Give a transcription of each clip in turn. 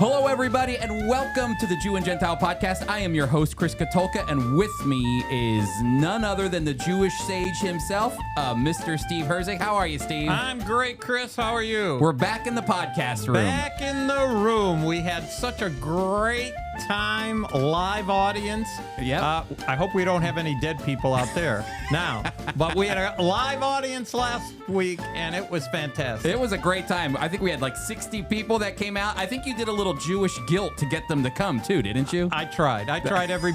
Hello, everybody, and welcome to the Jew and Gentile podcast. I am your host, Chris Katulka, and with me is none other than the Jewish sage himself, Mr. Steve Herzig. How are you, Steve? I'm great, Chris. How are you? We're back in the podcast room. Back in the room. We had such a great time, live audience. Yeah. I hope we don't have any dead people out there now, but we had a live audience last week, and it was fantastic. It was a great time. I think we had like 60 people that came out. I think you did a little Jewish guilt to get them to come too, didn't you? I tried every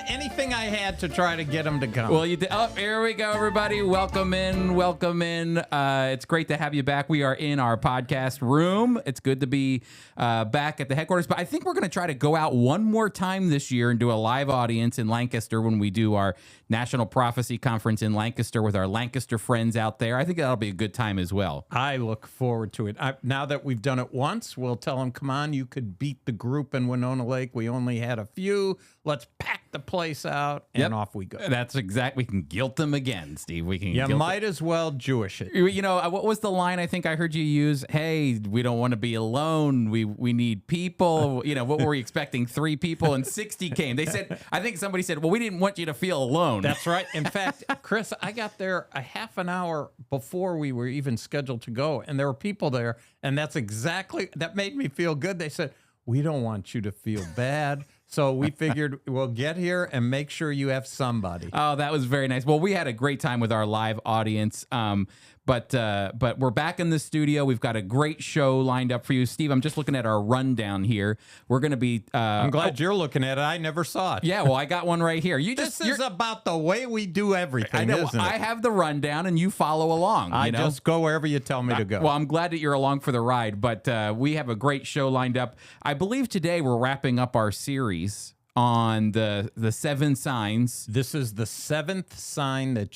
anything I had to try to get them to come. Well, you did. Oh, here we go, everybody. Welcome in. It's great to have you back. We are in our podcast room. It's good to be back at the headquarters, but I think we're going to try to go out one more time this year and do a live audience in Lancaster when we do our National Prophecy Conference in Lancaster with our Lancaster friends out there. I think that'll be a good time as well. I look forward to it. Now that we've done it once, we'll tell them, come on, you could beat the group in Winona Lake. We only had a few. Let's pack the place out, and off we go. That's exact. We can guilt them again, Steve. We can. You might as well Jewish it. You know, what was the line I think I heard you use? Hey, we don't want to be alone. We need people. You know, what were we expecting? 3 people and 60 came. They said, I think somebody said, well, we didn't want you to feel alone. That's right. In fact, Chris, I got there a half an hour before we were even scheduled to go, and there were people there, and that made me feel good. They said, we don't want you to feel bad. So we figured we'll get here and make sure you have somebody. Oh, that was very nice. Well, we had a great time with our live audience. But we're back in the studio. We've got a great show lined up for you. Steve, I'm just looking at our rundown here. We're going to be... I'm glad you're looking at it. I never saw it. Yeah, well, I got one right here. This is about the way we do everything, I know. Isn't it? I have the rundown, and you follow along. I just go wherever you tell me to go. Well, I'm glad that you're along for the ride, but we have a great show lined up. I believe today we're wrapping up our series on the 7 signs. This is the 7th sign that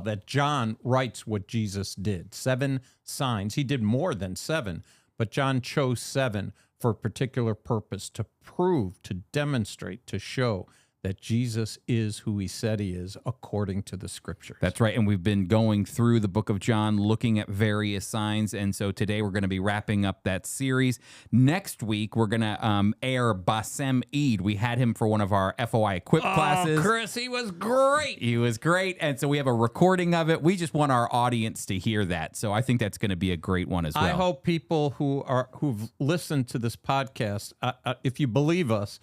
that John writes what Jesus did. 7 signs. He did more than 7, but John chose 7 for a particular purpose, to prove, to demonstrate, to show that Jesus is who he said he is according to the scriptures. That's right. And we've been going through the book of John, looking at various signs. And so today we're going to be wrapping up that series. Next week, we're going to air Bassem Eid. We had him for one of our FOI Equip Classes. Chris, he was great. He was great. And so we have a recording of it. We just want our audience to hear that. So I think that's going to be a great one as well. I hope people who've listened to this podcast, if you believe us,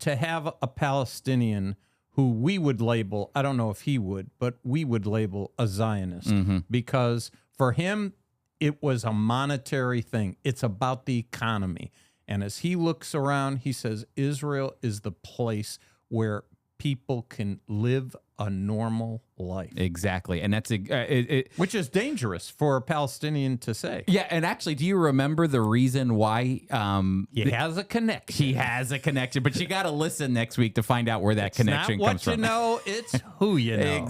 to have a Palestinian who we would label, I don't know if he would, but we would label a Zionist, because for him, it was a monetary thing. It's about the economy. And as he looks around, he says, Israel is the place where people can live a normal life. Exactly. And that's which is dangerous for a Palestinian to say. Yeah. And actually, do you remember the reason why? He has a connection. He has a connection, but you got to listen next week to find out where that connection comes from. It's not what you know, it's who you know.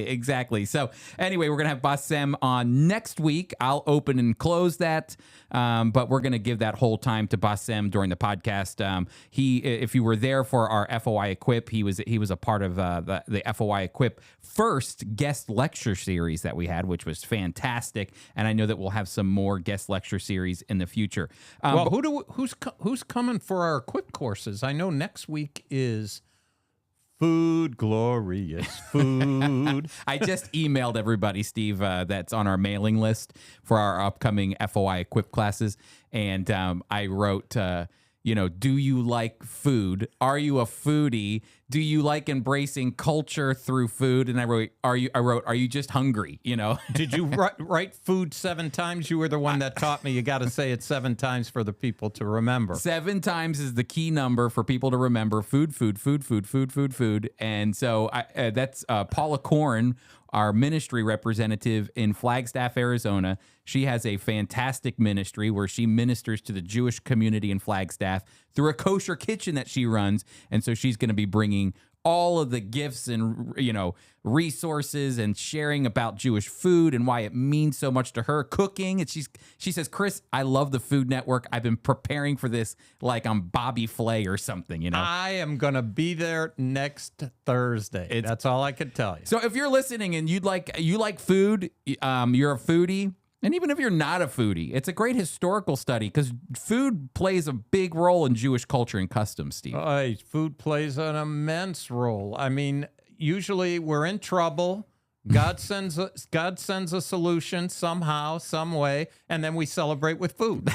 Exactly. So anyway, we're going to have Bassem on next week. I'll open and close that, but we're going to give that whole time to Bassem during the podcast. If you were there for our FOI Equip, he was a part of the FOI Equip first guest lecture series that we had, which was fantastic, and I know that we'll have some more guest lecture series in the future. Well, who's coming for our Equip courses? I know next week is food, glorious food. I just emailed everybody, Steve, that's on our mailing list for our upcoming FOI Equip classes, and I wrote, do you like food? Are you a foodie? Do you like embracing culture through food? And I wrote, are you just hungry? Did you write food 7 times? You were the one that taught me. You got to say it 7 times for the people to remember. 7 times is the key number for people to remember. Food. And so that's Paula Koren, our ministry representative in Flagstaff, Arizona. She has a fantastic ministry where she ministers to the Jewish community in Flagstaff through a kosher kitchen that she runs. And so she's going to be bringing all of the gifts and, resources and sharing about Jewish food and why it means so much to her, cooking. And she says, Chris, I love the Food Network. I've been preparing for this like I'm Bobby Flay or something, I am going to be there next Thursday. That's all I could tell you. So if you're listening and you like food, you're a foodie, And even if you're not a foodie, it's a great historical study because food plays a big role in Jewish culture and customs, Steve. Food plays an immense role. I mean, usually we're in trouble. God sends a solution somehow, some way, and then we celebrate with food.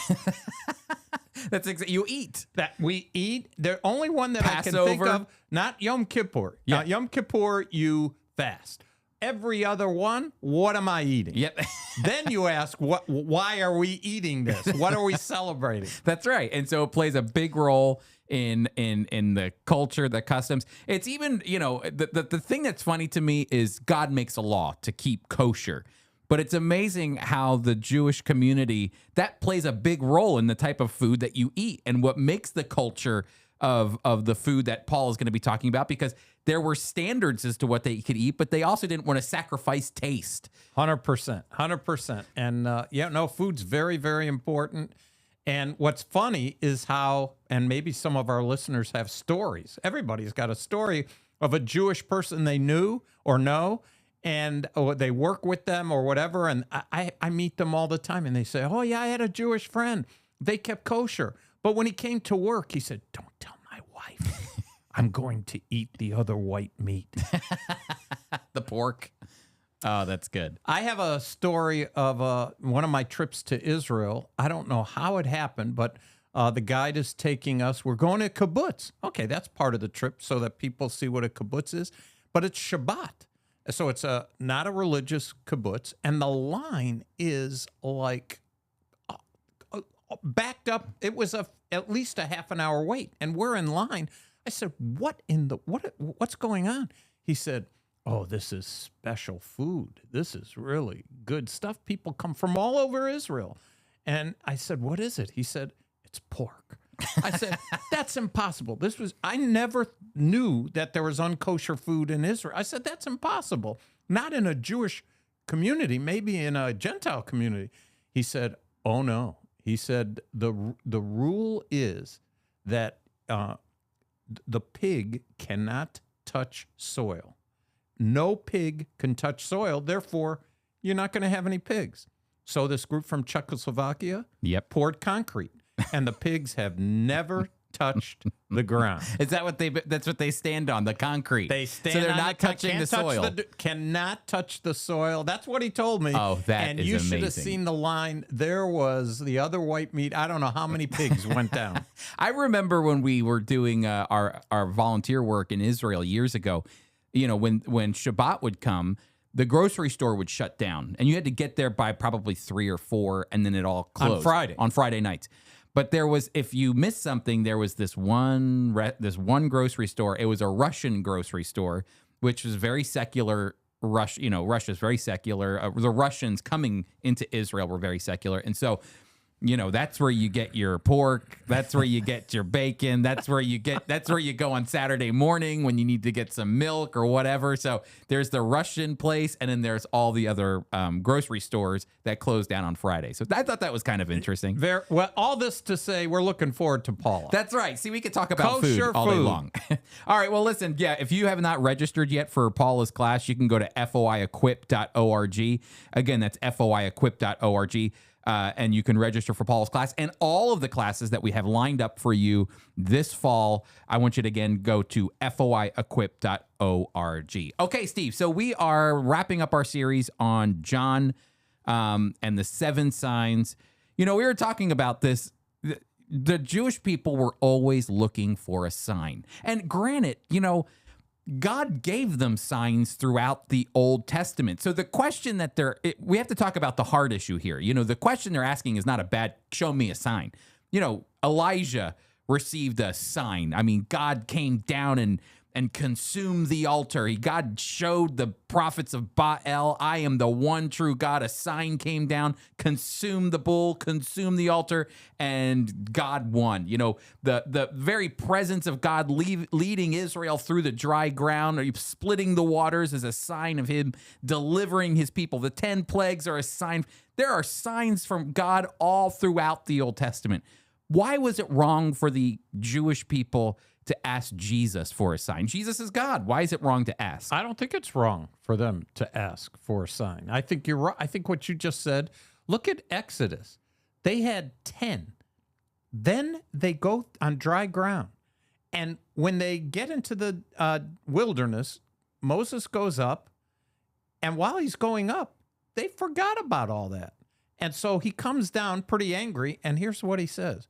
You eat. That we eat. The only one that Passover. I can think of, not Yom Kippur. Yeah. Yom Kippur, you fast. Every other one, what am I eating? Yep. Then you ask, why are we eating this? What are we celebrating? That's right. And so it plays a big role in the culture, the customs. It's even, the thing that's funny to me is God makes a law to keep kosher. But it's amazing how the Jewish community, that plays a big role in the type of food that you eat and what makes the culture of the food that Paul is going to be talking about, because there were standards as to what they could eat, but they also didn't want to sacrifice taste. 100%. And food's very, very important. And what's funny is how, and maybe some of our listeners have stories. Everybody's got a story of a Jewish person they knew or know, or they work with them or whatever. And I meet them all the time, and they say, oh, yeah, I had a Jewish friend. They kept kosher. But when he came to work, he said, don't tell my wife. I'm going to eat the other white meat. The pork. Oh, that's good. I have a story of one of my trips to Israel. I don't know how it happened, but the guide is taking us. We're going to kibbutz. Okay, that's part of the trip so that people see what a kibbutz is. But it's Shabbat. So it's not a religious kibbutz. And the line is like backed up. It was at least a half an hour wait. And we're in line. I said, what's going on? He said, oh, this is special food. This is really good stuff. People come from all over Israel. And I said, what is it? He said, it's pork. I said, that's impossible. I never knew that there was unkosher food in Israel. I said, that's impossible. Not in a Jewish community, maybe in a Gentile community. He said, oh, no. He said, the rule is that the pig cannot touch soil. No pig can touch soil. Therefore, you're not going to have any pigs. So this group from Czechoslovakia poured concrete, and the pigs have never touched the ground. Is that that's what they stand on, the concrete? They stand so they're on not touching the soil. Cannot touch the soil. That's what he told me. Oh, that and is you amazing. should have seen the line. There was the other white meat. I don't know how many pigs went down. I remember when we were doing our volunteer work in Israel years ago, when Shabbat would come, the grocery store would shut down, and you had to get there by probably 3 or 4, and then it all closed. On Friday nights. But if you missed something, there was this one grocery store. It was a Russian grocery store, which was very secular. Russia's very secular. The Russians coming into Israel were very secular, and so that's where you get your pork. That's where you get your bacon. That's where you go on Saturday morning when you need to get some milk or whatever. So there's the Russian place, and then there's all the other grocery stores that close down on Friday. So I thought that was kind of interesting. Well, all this to say, we're looking forward to Paula. That's right. See, we could talk about kosher food all day long. All right. Well, listen, if you have not registered yet for Paula's class, you can go to foiequip.org. Again, that's foiequip.org. And you can register for Paula's class and all of the classes that we have lined up for you this fall. I want you to, again, go to foiequip.org. Okay, Steve, so we are wrapping up our series on John and the 7 signs. We were talking about this. The Jewish people were always looking for a sign. And granted, God gave them signs throughout the Old Testament. So the question that we have to talk about the hard issue here. The question they're asking is not a bad, show me a sign. Elijah received a sign. I mean, God came down and consumed the altar. God showed the prophets of Baal, I am the one true God. A sign came down, consumed the bull, consumed the altar, and God won. The very presence of God leading Israel through the dry ground, or splitting the waters, is a sign of him delivering his people. The 10 plagues are a sign. There are signs from God all throughout the Old Testament. Why was it wrong for the Jewish people to ask Jesus for a sign? Jesus is God. Why is it wrong to ask? I don't think it's wrong for them to ask for a sign. I think you're right. I think what you just said, Look at Exodus. They had 10. Then they go on dry ground. And when they get into the wilderness, Moses goes up. And while he's going up, they forgot about all that. And so he comes down pretty angry. And here's what he says.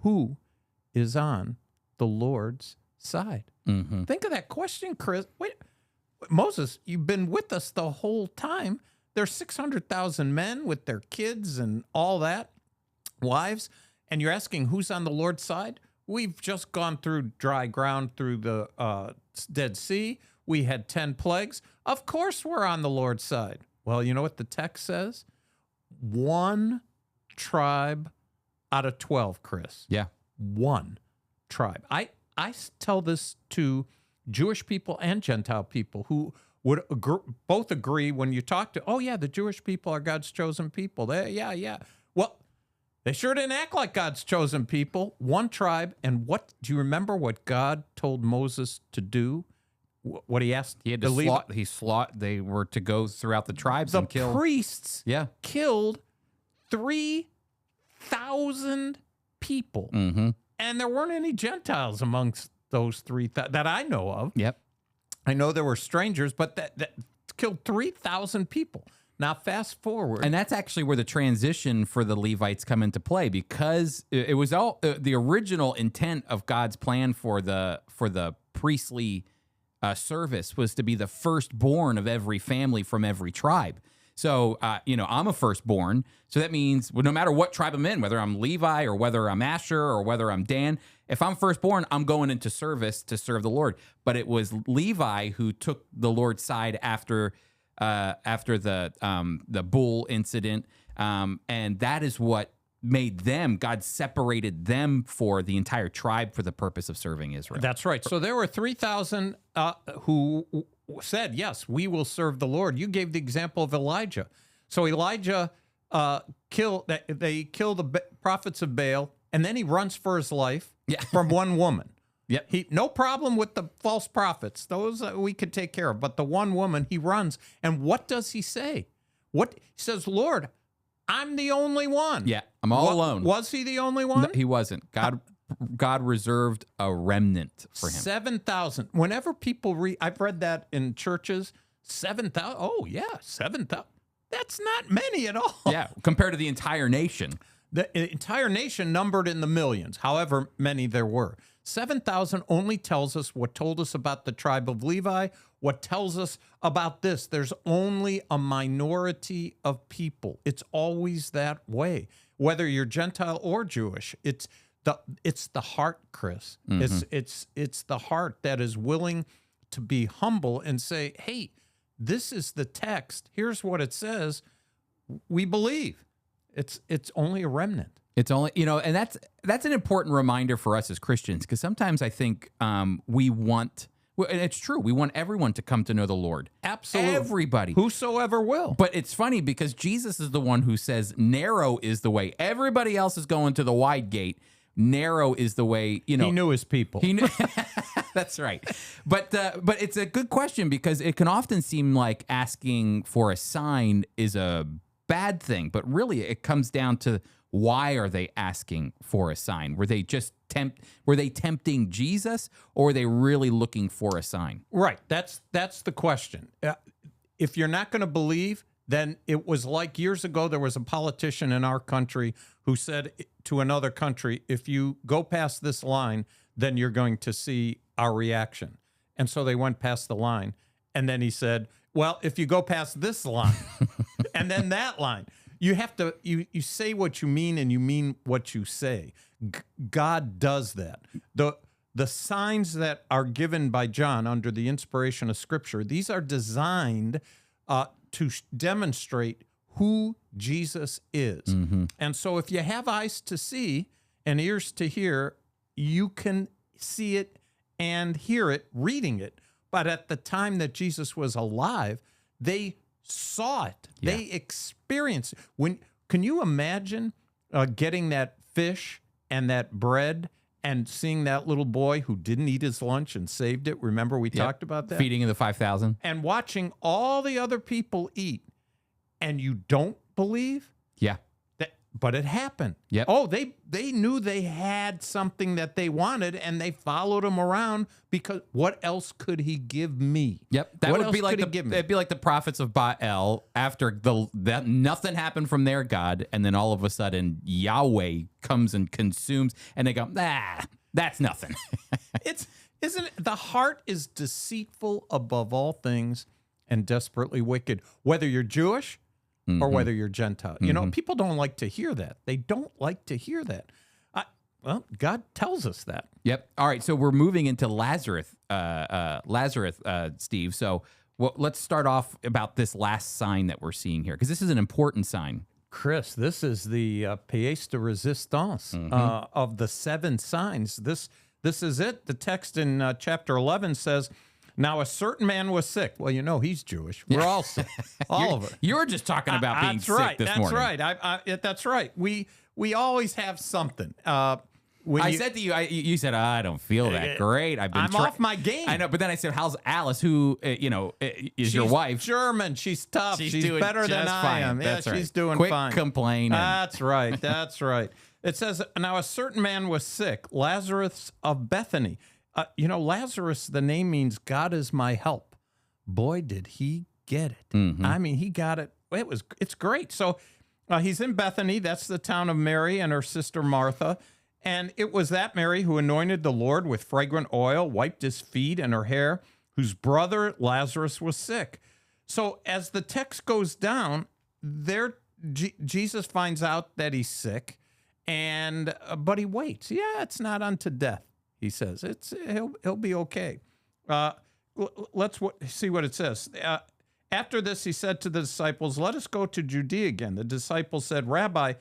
Who is on the Lord's side? Mm-hmm. Think of that question, Chris. Wait, Moses, you've been with us the whole time. There's 600,000 men with their kids and all that, wives, and you're asking who's on the Lord's side? We've just gone through dry ground through the Dead Sea. We had 10 plagues. Of course we're on the Lord's side. Well, you know what the text says? One tribe out of 12, Chris. Yeah. One tribe. I tell this to Jewish people and Gentile people who would both agree when you talk to, oh, yeah, the Jewish people are God's chosen people. Yeah. Well, they sure didn't act like God's chosen people. One tribe. And what do you remember what God told Moses to do? What he asked? He had to slaughter. They were to go throughout the tribes and kill. The priests killed 3,000 people. Mm-hmm. And there weren't any Gentiles amongst those 3,000 that I know of. Yep. I know there were strangers, but that killed 3,000 people. Now, fast forward. And that's actually where the transition for the Levites come into play, because it was all the original intent of God's plan for the priestly service was to be the firstborn of every family from every tribe. So, I'm a firstborn. So that means no matter what tribe I'm in, whether I'm Levi or whether I'm Asher or whether I'm Dan, if I'm firstborn, I'm going into service to serve the Lord. But it was Levi who took the Lord's side after the bull incident, and that is what made them. God separated them for the entire tribe for the purpose of serving Israel. That's right. So there were 3,000 who said, yes, we will serve the Lord. You gave the example of Elijah. So Elijah killed the prophets of Baal, and then he runs for his life from one woman. Yep. No problem with the false prophets. Those we could take care of. But the one woman, he runs. And what does he say? He says, Lord, I'm the only one. Yeah, I'm all alone. Was he the only one? No, he wasn't. God reserved a remnant for him. 7,000. Whenever people read, I've read that in churches, 7,000. Oh, yeah, 7,000. That's not many at all. Yeah, compared to the entire nation. The entire nation numbered in the millions, however many there were. 7,000 only tells us what told us about the tribe of Levi, what tells us about this. There's only a minority of people. It's always that way, whether you're Gentile or Jewish. It's the heart, Chris. Mm-hmm. It's the heart that is willing to be humble and say, hey, this is the text. Here's what it says. We believe. It's only a remnant. It's only, and that's an important reminder for us as Christians, because sometimes I think we want, and it's true, we want everyone to come to know the Lord. Absolutely. Everybody. Whosoever will. But it's funny because Jesus is the one who says narrow is the way. Everybody else is going to the wide gate. Narrow is the way, He knew his people. He knew. That's right. But it's a good question, because it can often seem like asking for a sign is a bad thing, but really it comes down to, why are they asking for a sign? Were they just tempting Jesus, or were they really looking for a sign? Right. That's the question. If you're not going to believe, then it was like years ago, there was a politician in our country who said to another country, if you go past this line, then you're going to see our reaction. And so they went past the line. And then he said, well, if you go past this line and then that line, you have to, you say what you mean, and you mean what you say. God does that. The signs that are given by John under the inspiration of Scripture, these are designed to demonstrate who Jesus is. Mm-hmm. And so if you have eyes to see and ears to hear, you can see it and hear it, reading it. But at the time that Jesus was alive, they saw it. Yeah. They experienced it. Can you imagine getting that fish and that bread and seeing that little boy who didn't eat his lunch and saved it? Remember we talked about that? Feeding of the 5,000. And watching all the other people eat, and you don't believe? Yeah. But it happened. Yep. Oh, they knew they had something that they wanted, and they followed him around because what else could he give me? Yep, that what would else be like could he give me? it'd be like the prophets of Baal after that nothing happened from their God, and then all of a sudden Yahweh comes and consumes, and they go, that's nothing. Isn't it? The heart is deceitful above all things and desperately wicked. Whether you're Jewish or whether you're Gentile. You know, people don't like to hear that. They don't like to hear that. Well, God tells us that. Yep. All right. So we're moving into Lazarus, Steve. So let's start off about this last sign that we're seeing here, because this is an important sign. Chris, this is the pièce de résistance of the 7 signs. This is it. The text in chapter 11 says, now a certain man was sick. Well, you know he's Jewish. We're all sick, all of it. You're just talking about being sick this morning. That's right. That's right. We always have something. I said to you, you said, I don't feel that great. I'm off my game. I know, but then I said, how's Alice, who, is your wife? German. She's tough. She's doing better than just I fine. am. That's yeah, right. she's doing Quit fine. complaining. That's right. That's right. It says, now a certain man was sick, Lazarus of Bethany. Lazarus, the name means God is my help. Boy, did he get it. I mean, he got it. It's great. So he's in Bethany. That's the town of Mary and her sister Martha. And it was that Mary who anointed the Lord with fragrant oil, wiped his feet and her hair, whose brother Lazarus was sick. So as the text goes down, Jesus finds out that he's sick, but he waits. Yeah, it's not unto death, he says. He'll be okay. Let's see what it says. After this, he said to the disciples, let us go to Judea again. The disciples said, Rabbi,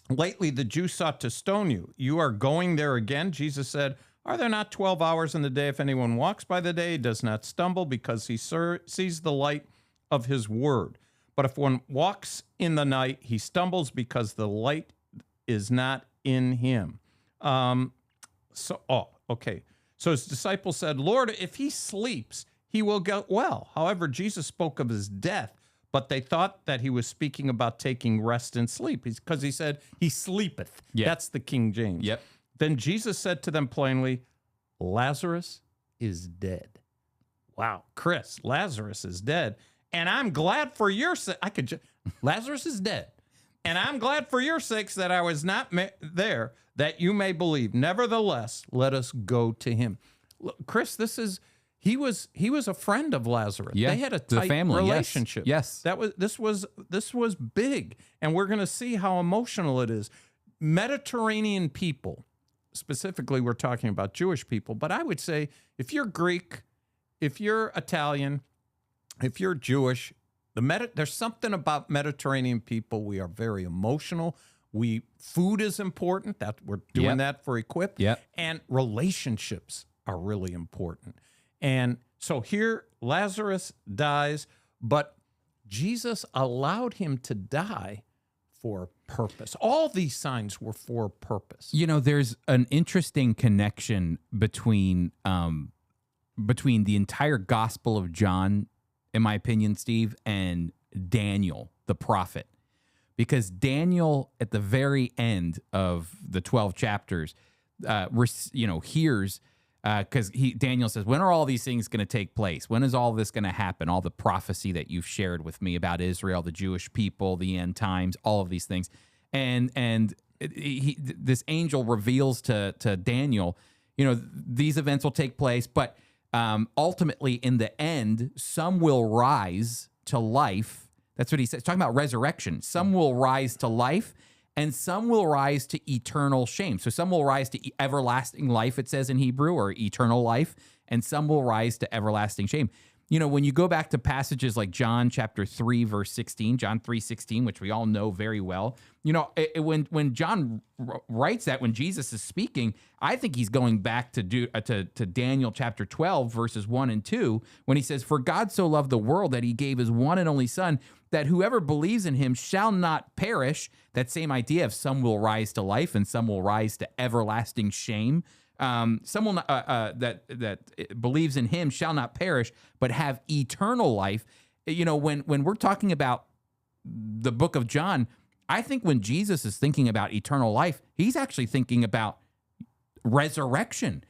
lately the Jews sought to stone you. You are going there again? Jesus said, are there not 12 hours in the day? If anyone walks by the day, he does not stumble because he sees the light of his word. But if one walks in the night, he stumbles because the light is not in him. Okay. So his disciples said, Lord, if he sleeps, he will get well. However, Jesus spoke of his death, but they thought that he was speaking about taking rest and sleep because he said, he sleepeth. Yep. That's the King James. Yep. Then Jesus said to them plainly, Lazarus is dead. Wow, Chris, Lazarus is dead. And I'm glad for your sake. Lazarus is dead. And I'm glad for your sakes that I was not there, that you may believe. Nevertheless, let us go to him. Look, Chris, he was a friend of Lazarus. Yeah, they had a tight family relationship. Yes. This was big, and we're going to see how emotional it is. Mediterranean people, specifically, we're talking about Jewish people, but I would say if you're Greek, if you're Italian, if you're Jewish, there's something about Mediterranean people. We are very emotional. Food is important. We're doing that for Equip. Yep. And relationships are really important. And so here, Lazarus dies, but Jesus allowed him to die for a purpose. All these signs were for a purpose. There's an interesting connection between the entire Gospel of John, in my opinion, Steve, and Daniel, the prophet. Because Daniel, at the very end of the 12 chapters, hears... because Daniel says, when are all these things going to take place? When is all this going to happen? All the prophecy that you've shared with me about Israel, the Jewish people, the end times, all of these things. And this angel reveals to Daniel, these events will take place, but ultimately in the end, some will rise to life. That's what he says. Talking about resurrection. Some will rise to life, and some will rise to eternal shame. So some will rise to everlasting life, it says in Hebrew, or eternal life, and some will rise to everlasting shame. When you go back to passages like John chapter 3, verse 16, John 3:16, which we all know very well, when John writes that, when Jesus is speaking, I think he's going back to Daniel chapter 12, verses 1 and 2, when he says, for God so loved the world that he gave his one and only son, that whoever believes in him shall not perish. That same idea of some will rise to life and some will rise to everlasting shame. Some will not, that believes in him shall not perish, but have eternal life. When we're talking about the book of John, I think when Jesus is thinking about eternal life, he's actually thinking about resurrection,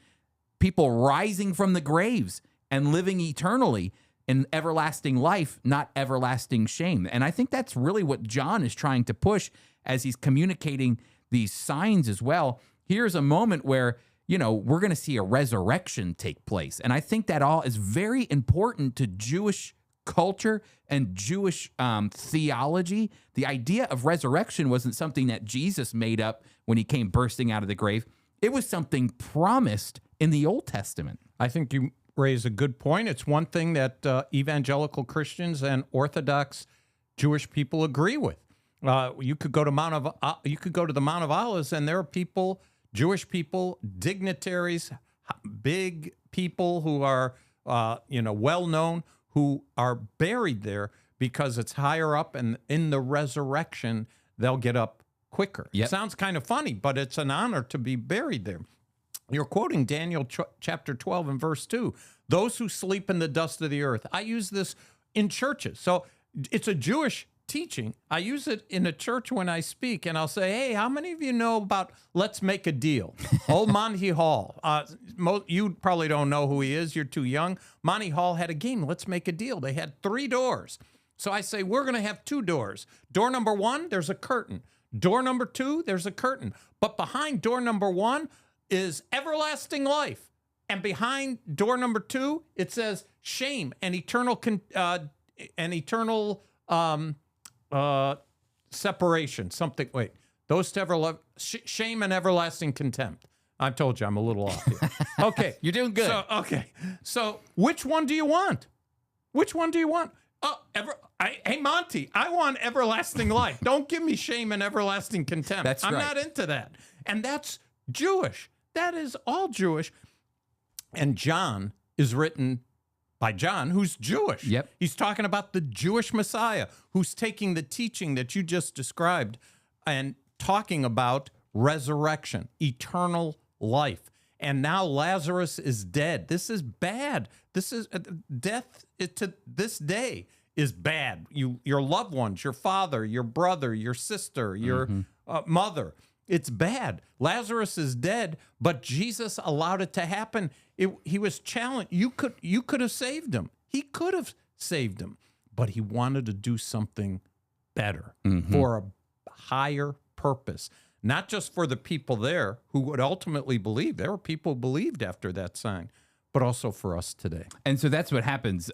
people rising from the graves and living eternally in everlasting life, not everlasting shame. And I think that's really what John is trying to push as he's communicating these signs as well. Here's a moment where, we're going to see a resurrection take place. And I think that all is very important to Jewish culture and Jewish theology. The idea of resurrection wasn't something that Jesus made up when he came bursting out of the grave. It was something promised in the Old Testament. I think you raise a good point. It's one thing that evangelical Christians and Orthodox Jewish people agree with. You could go to the Mount of Olives, and there are people, Jewish people, dignitaries, big people who are well known, who are buried there because it's higher up, and in the resurrection they'll get up quicker. Yep. Sounds kind of funny, but it's an honor to be buried there. You're quoting Daniel chapter 12 and verse 2. Those who sleep in the dust of the earth. I use this in churches. So it's a Jewish teaching. I use it in a church when I speak, and I'll say, hey, how many of you know about Let's Make a Deal? Old Monty Hall. You probably don't know who he is. You're too young. Monty Hall had a game, Let's Make a Deal. They had 3 doors. So I say, we're going to have 2 doors. Door number 1, there's a curtain. Door number 2, there's a curtain. But behind door number 1 is everlasting life. And behind door number 2, it says shame and eternal separation. Those to shame and everlasting contempt. I've told you I'm a little off here. Okay. You're doing good. So which one do you want? Which one do you want? Hey, Monty, I want everlasting life. Don't give me shame and everlasting contempt. That's I'm right. not into that. And that's Jewish. That is all Jewish. And John is written by John, who's Jewish. Yep. He's talking about the Jewish Messiah, who's taking the teaching that you just described and talking about resurrection, eternal life. And now Lazarus is dead. This is bad. This is death to this day is bad. Your loved ones, your father, your brother, your sister, your mother. It's bad. Lazarus is dead, but Jesus allowed it to happen. He was challenged. You could have saved him. He could have saved him, but he wanted to do something better for a higher purpose. Not just for the people there who would ultimately believe. There were people who believed after that sign, but also for us today. And so that's what happens.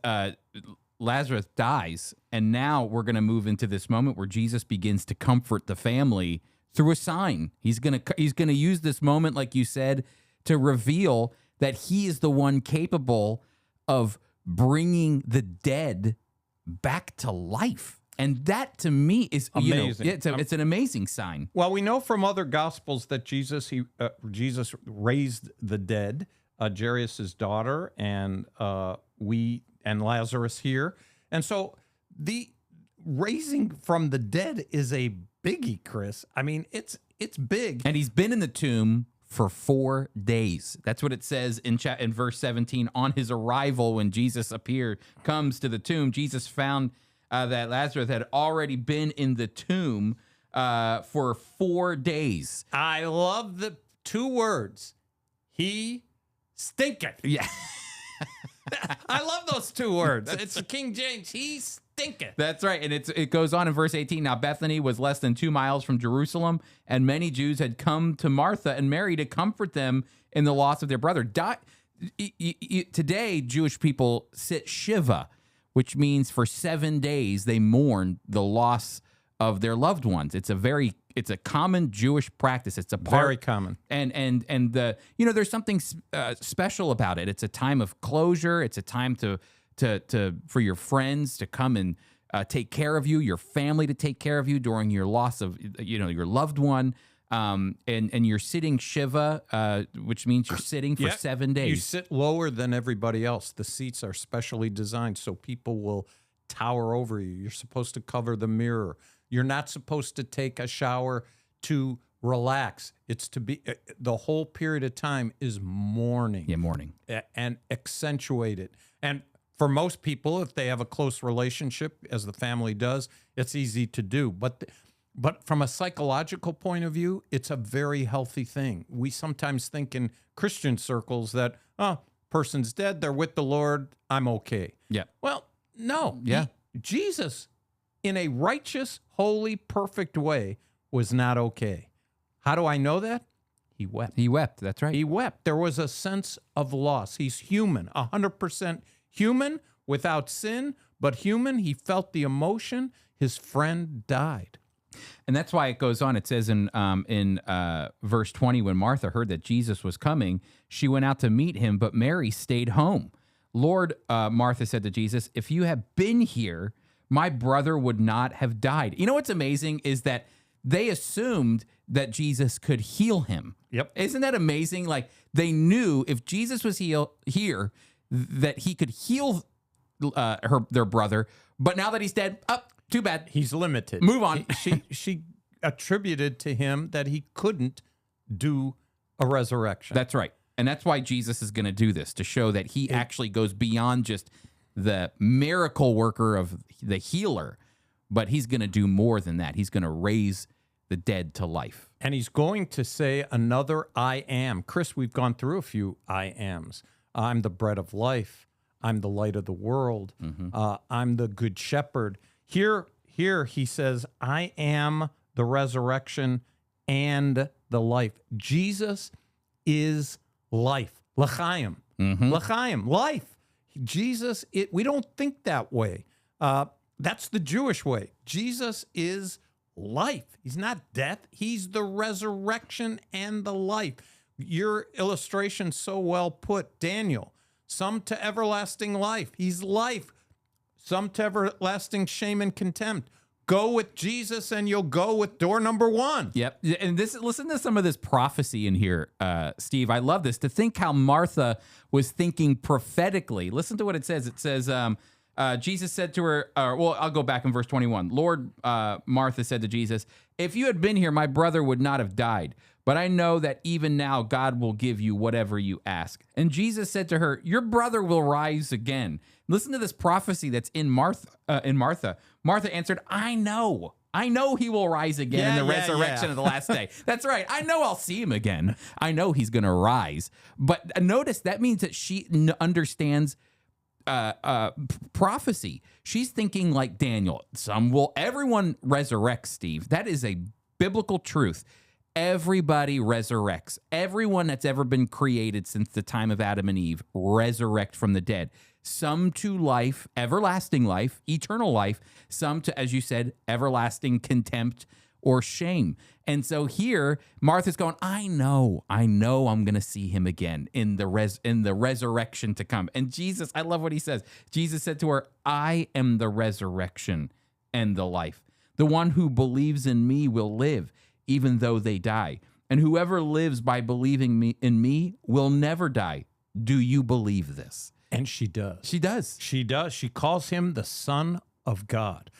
Lazarus dies, and now we're going to move into this moment where Jesus begins to comfort the family through a sign. He's going to use this moment, like you said, to reveal that he is the one capable of bringing the dead back to life. And that, to me, is amazing. It's an amazing sign. Well, we know from other Gospels that Jesus raised the dead, Jairus' daughter, and Lazarus here. And so the raising from the dead is a biggie, Chris. I mean, it's big. And he's been in the tomb for 4 days. That's what it says in verse 17. On his arrival, when Jesus comes to the tomb, Jesus found that Lazarus had already been in the tomb for 4 days. I love the 2 words. He stinketh. Yeah. I love those 2 words. It's King James. He stinketh. That's right. And it goes on in verse 18. Now Bethany was less than 2 miles from Jerusalem, and many Jews had come to Martha and Mary to comfort them in the loss of their brother. Today, Jewish people sit Shiva, which means for 7 days they mourn the loss of their loved ones. It's a common Jewish practice. It's a part, very common. And there's something special about it. It's a time of closure. It's a time for your friends to come and take care of you, your family to take care of you during your loss of your loved one. And you're sitting Shiva, which means you're sitting for 7 days. You sit lower than everybody else. The seats are specially designed so people will tower over you. You're supposed to cover the mirror. You're not supposed to take a shower to relax. It's to be the whole period of time is mourning. Yeah, mourning. And accentuate it. And for most people, if they have a close relationship, as the family does, it's easy to do. But But from a psychological point of view, it's a very healthy thing. We sometimes think in Christian circles that, oh, person's dead, they're with the Lord, I'm okay. Yeah. Well, no. Yeah. Jesus, in a righteous, holy, perfect way, was not okay. How do I know that? He wept. He wept. That's right. He wept. There was a sense of loss. He's human, 100% human, without sin, but human. He felt the emotion. His friend died. And that's why it goes on. It says in verse 20, when Martha heard that Jesus was coming, she went out to meet him, but Mary stayed home. Lord, Martha said to Jesus, if you had been here, my brother would not have died. You know what's amazing is that they assumed that Jesus could heal him. Yep. Isn't that amazing? Like, they knew if Jesus was here, that he could heal their brother. But now that he's dead, too bad. He's limited. Move on. She attributed to him that he couldn't do a resurrection. That's right. And that's why Jesus is going to do this, to show that he actually goes beyond just the miracle worker of the healer, but he's going to do more than that. He's going to raise the dead to life. And he's going to say another I am. Chris, we've gone through a few I ams. I'm the bread of life. I'm the light of the world. I'm the good shepherd. Here he says, I am the resurrection and the life. Jesus is life. L'chaim. L'chaim, life. Jesus, we don't think that way. That's the Jewish way. Jesus is life. He's not death. He's the resurrection and the life. Your illustration so well put, Daniel. Some to everlasting life. He's life. Some to everlasting shame and contempt. Go with Jesus and you'll go with door number one. Yep. And listen to some of this prophecy in here, Steve. I love this. To think how Martha was thinking prophetically. Listen to what it says. It says, Jesus said to her, I'll go back in verse 21. Lord, Martha said to Jesus, if you had been here, my brother would not have died. But I know that even now God will give you whatever you ask. And Jesus said to her, your brother will rise again. Listen to this prophecy that's in Martha. Martha answered, I know he will rise again in the resurrection of the last day. That's right. I know I'll see him again. I know he's going to rise. But notice that means that she understands prophecy. She's thinking like Daniel. Everyone resurrects, Steve. That is a biblical truth. Everybody resurrects. Everyone that's ever been created since the time of Adam and Eve resurrect from the dead. Some to life, everlasting life, eternal life. Some to, as you said, everlasting contempt or shame. And so here, Martha's going, I know I'm going to see him again in the resurrection to come. And Jesus, I love what he says. Jesus said to her, I am the resurrection and the life. The one who believes in me will live, even though they die. And whoever lives by believing in me will never die. Do you believe this? And she does. She does. She does. She calls him the Son of God.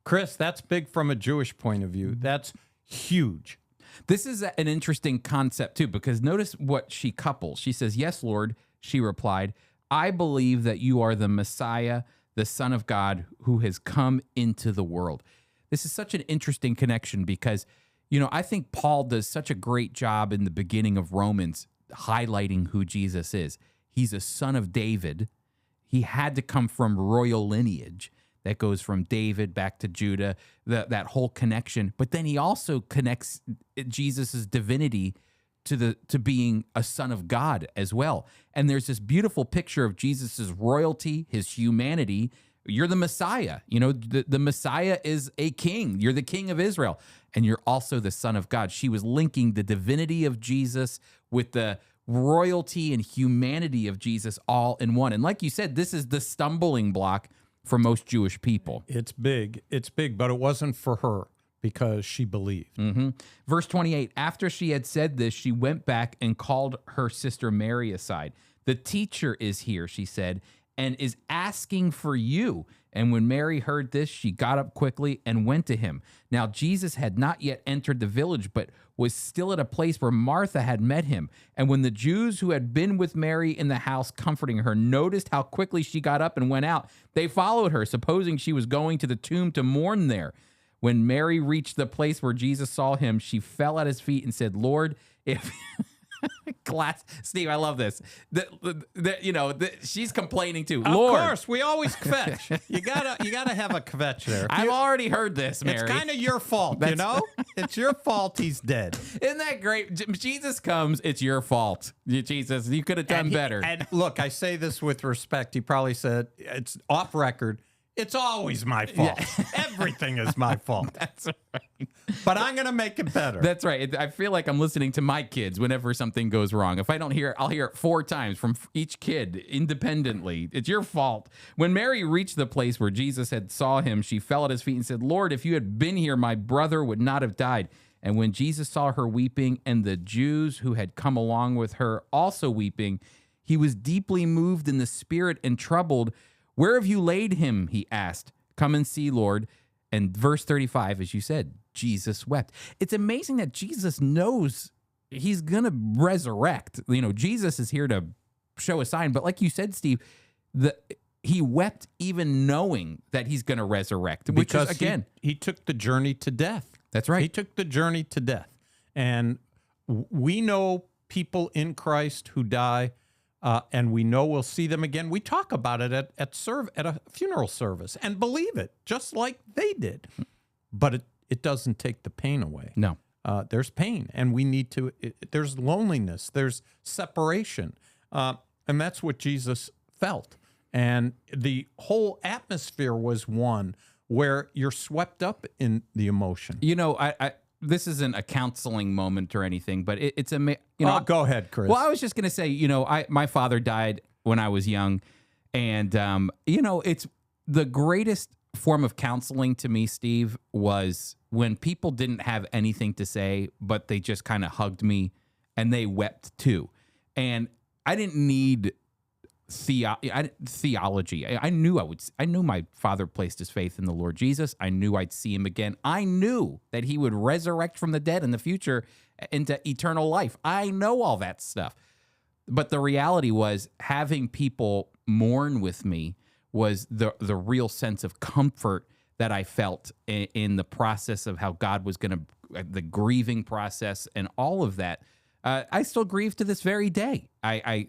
Chris, that's big from a Jewish point of view. That's huge. This is an interesting concept, too, because notice what she couples. She says, yes, Lord, she replied, I believe that you are the Messiah, the Son of God, who has come into the world. This is such an interesting connection because, I think Paul does such a great job in the beginning of Romans highlighting who Jesus is. He's a son of David. He had to come from royal lineage that goes from David back to Judah, that whole connection. But then he also connects Jesus's divinity to being a son of God as well. And there's this beautiful picture of Jesus's royalty, his humanity. You're the Messiah. The Messiah is a king. You're the king of Israel. And you're also the Son of God. She was linking the divinity of Jesus with the royalty and humanity of Jesus all in one. And like you said, this is the stumbling block for most Jewish people. It's big, but it wasn't for her because she believed. Verse 28, after she had said this, she went back and called her sister Mary aside. The teacher is here, she said, and is asking for you. And when Mary heard this, she got up quickly and went to him. Now, Jesus had not yet entered the village, but was still at a place where Martha had met him. And when the Jews who had been with Mary in the house comforting her noticed how quickly she got up and went out, they followed her, supposing she was going to the tomb to mourn there. When Mary reached the place where Jesus saw him, she fell at his feet and said, Lord, if Steve, I love this. She's complaining too. Of Lord, course, we always kvetch. You gotta have a kvetch there. I've already heard this, Mary. It's kind of your fault, you know? It's your fault he's dead. Isn't that great? Jesus comes, it's your fault. Jesus, you could have done better. And look, I say this with respect. He probably said, it's off record, it's always my fault. Yeah. Everything is my fault. That's right. But I'm going to make it better. That's right. I feel like I'm listening to my kids whenever something goes wrong. If I don't hear it, I'll hear it 4 times from each kid independently. It's your fault. When Mary reached the place where Jesus had saw him, she fell at his feet and said, Lord, if you had been here, my brother would not have died. And when Jesus saw her weeping and the Jews who had come along with her also weeping, he was deeply moved in the spirit and troubled. Where have you laid him? He asked. Come and see, Lord. And verse 35, as you said, Jesus wept. It's amazing that Jesus knows he's going to resurrect. Jesus is here to show a sign. But like you said, Steve, he wept even knowing that he's going to resurrect. Because which is, again, he took the journey to death. That's right. He took the journey to death. And we know people in Christ who die. And we know we'll see them again. We talk about it at a funeral service and believe it, just like they did. But it doesn't take the pain away. No. There's pain, and we need to. There's loneliness. There's separation, and that's what Jesus felt. And the whole atmosphere was one where you're swept up in the emotion. This isn't a counseling moment or anything, but it's go ahead, Chris. Well, I was just going to say, my father died when I was young, and it's the greatest form of counseling to me, Steve, was when people didn't have anything to say, but they just kind of hugged me and they wept too. And I didn't need theology. I knew my father placed his faith in the Lord Jesus. I knew I'd see him again. I knew that he would resurrect from the dead in the future into eternal life. I know all that stuff. But the reality was, having people mourn with me was the real sense of comfort that I felt in the process of how God was going to, the grieving process and all of that. I still grieve to this very day.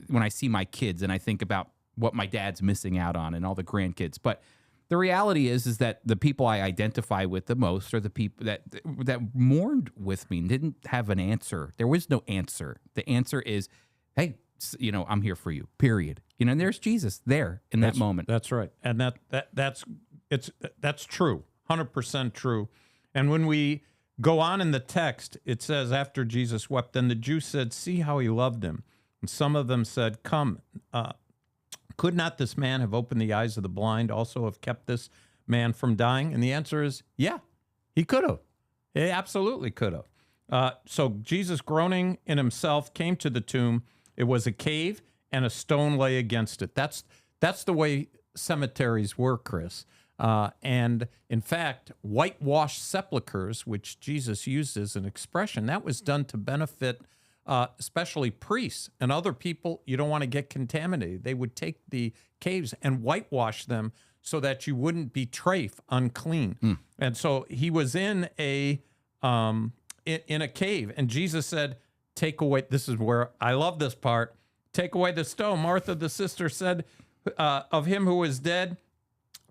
When I see my kids and I think about what my dad's missing out on and all the grandkids. But the reality is that the people I identify with the most are the people that mourned with me and didn't have an answer. There was no answer. The answer is, hey, I'm here for you, period. And there's Jesus there in that moment. That's right. And that's true, 100% true. And when we go on in the text, it says, after Jesus wept, then the Jews said, see how he loved him. And some of them said, come, could not this man have opened the eyes of the blind, also have kept this man from dying? And the answer is, yeah, he could have. He absolutely could have. So Jesus, groaning in himself, came to the tomb. It was a cave, and a stone lay against it. That's the way cemeteries were, Chris. And in fact, whitewashed sepulchres, which Jesus used as an expression, that was done to benefit especially priests and other people. You don't want to get contaminated. They would take the caves and whitewash them so that you wouldn't be trafe, unclean. And so he was in a cave, and Jesus said, take away, this is where I love this part, take away the stone. Martha, the sister, said of him who was dead,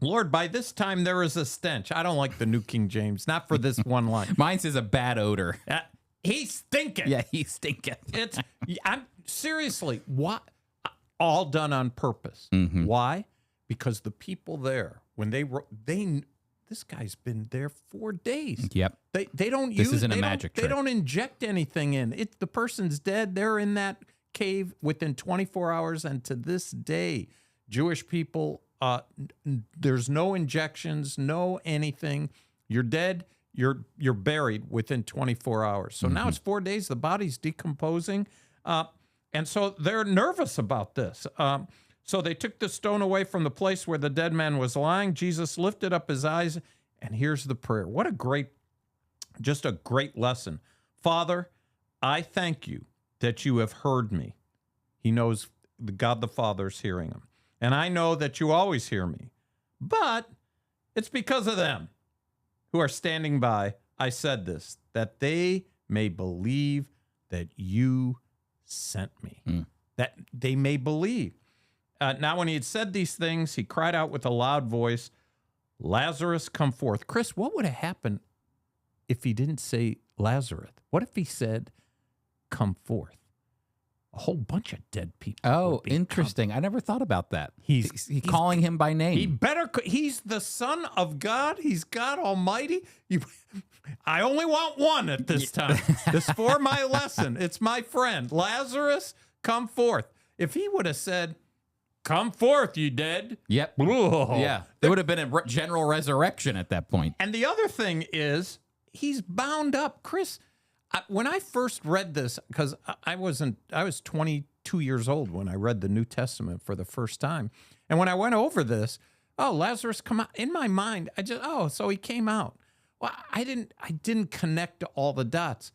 Lord, by this time there is a stench. I don't like the New King James, not for this one line. Mine says a bad odor. He stinketh. Yeah, he stinketh. I'm seriously, what? All done on purpose. Mm-hmm. Why? Because the people there, when this guy's been there 4 days. Yep. They don't use. This isn't a magic trick. They don't inject anything in. The person's dead. They're in that cave within 24 hours, and to this day, Jewish people, there's no injections, no anything. You're dead. You're buried within 24 hours. So now it's 4 days. The body's decomposing, and so they're nervous about this. So they took the stone away from the place where the dead man was lying. Jesus lifted up his eyes, and here's the prayer. What a great lesson. Father, I thank you that you have heard me. He knows God the Father's hearing him. And I know that you always hear me. But it's because of them who are standing by, I said this, that they may believe that you sent me. That they may believe. Now, when he had said these things, he cried out with a loud voice, Lazarus, come forth. Chris, what would have happened if he didn't say Lazarus? What if he said, come forth? A whole bunch of dead people. Oh, interesting. I never thought about that. He's calling him by name. He's the Son of God. He's God Almighty. I only want one at this time. This for my lesson. It's my friend. Lazarus, come forth. If he would have said, come forth, you dead. Yep. Whoa. Yeah. There would have been a general resurrection at that point. And the other thing is, he's bound up. Chris, when I first read this, because I was 22 years old when I read the New Testament for the first time. And when I went over this, Lazarus come out. In my mind, so he came out. Well, I didn't connect to all the dots.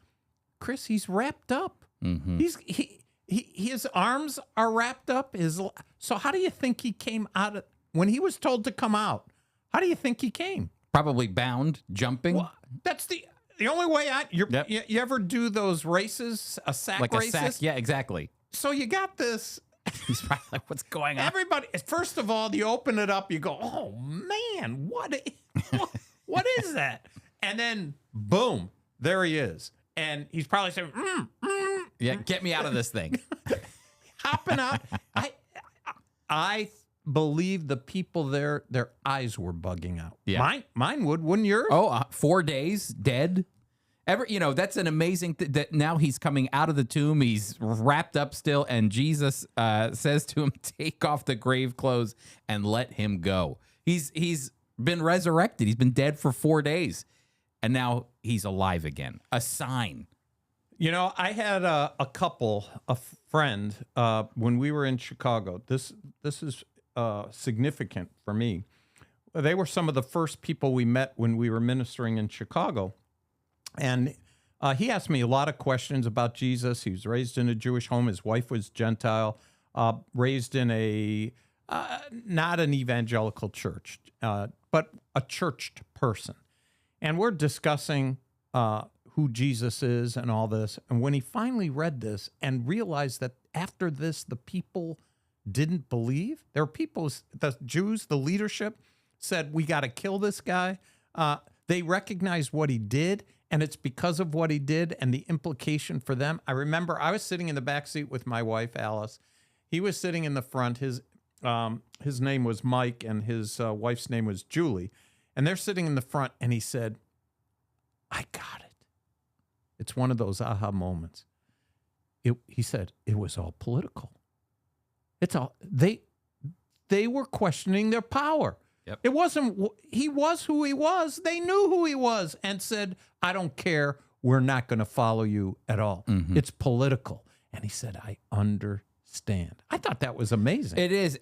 Chris, he's wrapped up. Mm-hmm. His arms are wrapped up. So how do you think he came out when he was told to come out? How do you think he came? Probably bound, jumping. Well, that's the only way you ever do those races, sack races? A sack, yeah, exactly. So you got this. He's probably like, what's going on? Everybody, first of all, you open it up, you go, oh man, what is that? And then boom, there he is. And he's probably saying, yeah, get me out of this thing. Hopping out. I believe the people there, their eyes were bugging out. Yeah. Mine would, wouldn't yours? 4 days dead. That's an amazing that now he's coming out of the tomb. He's wrapped up still, and Jesus says to him, "Take off the grave clothes and let him go." He's been resurrected. He's been dead for 4 days, and now he's alive again. A sign. I had a friend, when we were in Chicago. This is significant for me. They were some of the first people we met when we were ministering in Chicago. And he asked me a lot of questions about Jesus. He was raised in a Jewish home. His wife was Gentile, raised in a not an evangelical church, but a churched person. And we're discussing who Jesus is and all this. And when he finally read this and realized that after this, the people didn't believe, there were people, the Jews, the leadership said, we got to kill this guy. They recognized what he did, and it's because of what he did and the implication for them. I remember I was sitting in the back seat with my wife, Alice. He was sitting in the front. His name was Mike, and his wife's name was Julie. And they're sitting in the front, and he said, I got it. It's one of those aha moments. He said, it was all political. It's all, they were questioning their power. Yep. It wasn't, he was who he was. They knew who he was and said, I don't care. We're not going to follow you at all. Mm-hmm. It's political. And he said, I understand. I thought that was amazing. It is.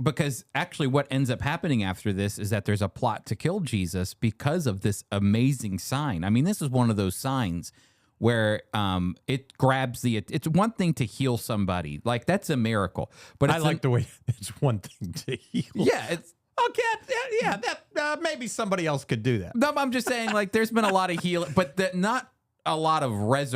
Because actually what ends up happening after this is that there's a plot to kill Jesus because of this amazing sign. I mean, this is one of those signs where it grabs it's one thing to heal somebody. Like, that's a miracle. But I like the way it's one thing to heal. Yeah, it's... Okay, yeah, that maybe somebody else could do that. No, I'm just saying, like, there's been a lot of healing, but not a lot of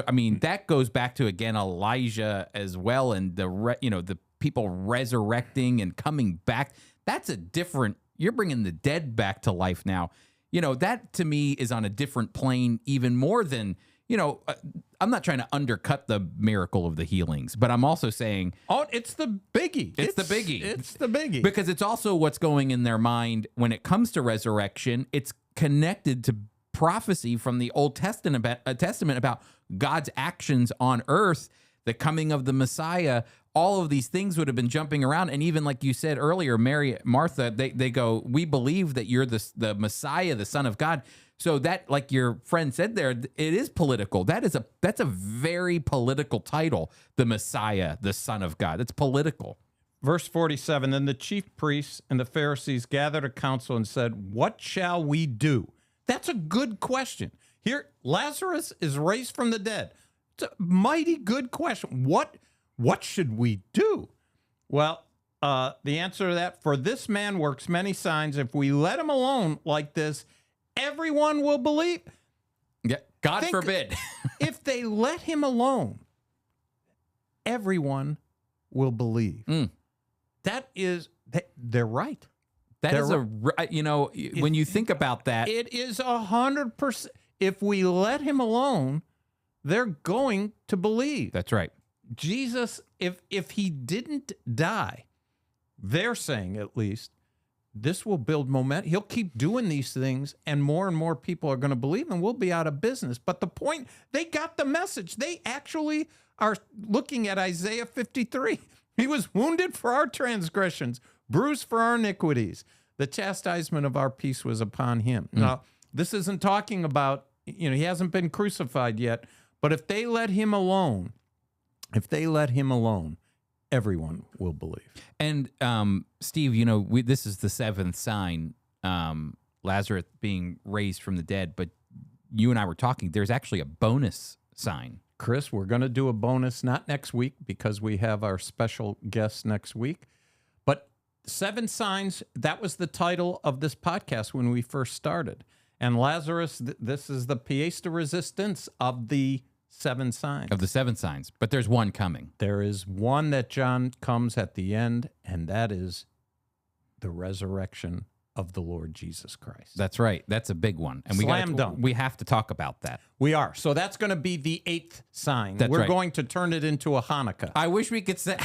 I mean, that goes back to, again, Elijah as well, and the people resurrecting and coming back. That's a different. You're bringing the dead back to life now. That to me is on a different plane, even more than. I'm not trying to undercut the miracle of the healings, but I'm also saying... Oh, it's the biggie. It's the biggie. It's the biggie. Because it's also what's going in their mind when it comes to resurrection. It's connected to prophecy from the Old Testament about God's actions on earth, the coming of the Messiah. All of these things would have been jumping around. And even like you said earlier, Martha, they go, we believe that you're the Messiah, the Son of God. So that, like your friend said there, it is political. That's a very political title, the Messiah, the Son of God. It's political. Verse 47, then the chief priests and the Pharisees gathered a council and said, what shall we do? That's a good question. Here, Lazarus is raised from the dead. It's a mighty good question. What should we do? Well, the answer to that, for this man works many signs. If we let him alone like this, everyone will believe. Yeah, God Think- forbid. If they let him alone, everyone will believe. They're right. That is when you think about that. It is 100%. If we let him alone, they're going to believe. That's right. Jesus, if he didn't die, they're saying at least, this will build momentum. He'll keep doing these things, and more people are going to believe, and we'll be out of business. But the point, they got the message. They actually are looking at Isaiah 53. He was wounded for our transgressions, bruised for our iniquities. The chastisement of our peace was upon him. Now, this isn't talking about, he hasn't been crucified yet, but if they let him alone, everyone will believe. And Steve, this is the seventh sign, Lazarus being raised from the dead. But you and I were talking. There's actually a bonus sign. Chris, we're going to do a bonus, not next week because we have our special guest next week, but 7 signs. That was the title of this podcast when we first started. And Lazarus, this is the pièce de résistance of the 7 signs. Of the 7 signs. But there's one coming. There is one that John comes at the end, and that is the resurrection of the Lord Jesus Christ. That's right. That's a big one. And Slam dunk. We have to talk about that. We are. So that's going to be the 8th sign. That's We're right. going to turn it into a Hanukkah. I wish we could say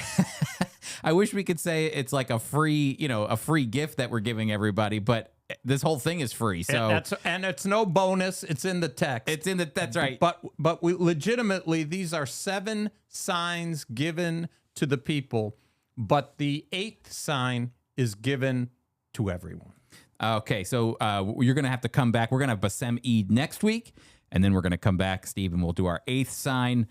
I wish we could say it's like a free gift that we're giving everybody, but this whole thing is free. So and it's no bonus. It's in the text. That's right. But we legitimately, these are 7 signs given to the people, but the 8th sign is given to everyone. Okay, so you're going to have to come back. We're going to have Basem Eid next week, and then we're going to come back, Steve, and we'll do our 8th sign,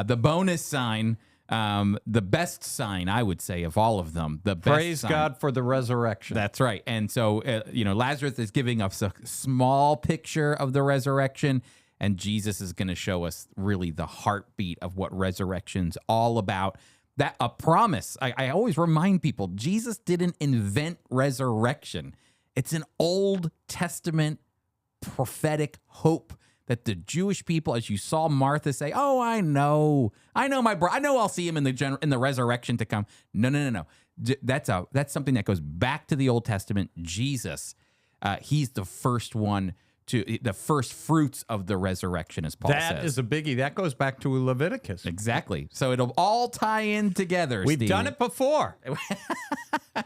the bonus sign, the best sign, I would say, of all of them. The best Praise sign. God for the resurrection. That's right. And so, Lazarus is giving us a small picture of the resurrection, and Jesus is going to show us really the heartbeat of what resurrection's all about. That a promise. I always remind people, Jesus didn't invent resurrection. It's an Old Testament prophetic hope that the Jewish people, as you saw Martha say, "Oh, I know my brother. I know I'll see him in the resurrection to come." No. That's something that goes back to the Old Testament. Jesus, he's the first one the first fruits of the resurrection, as Paul says. That is a biggie. That goes back to Leviticus. Exactly. So it'll all tie in together. We've Steve. done it before.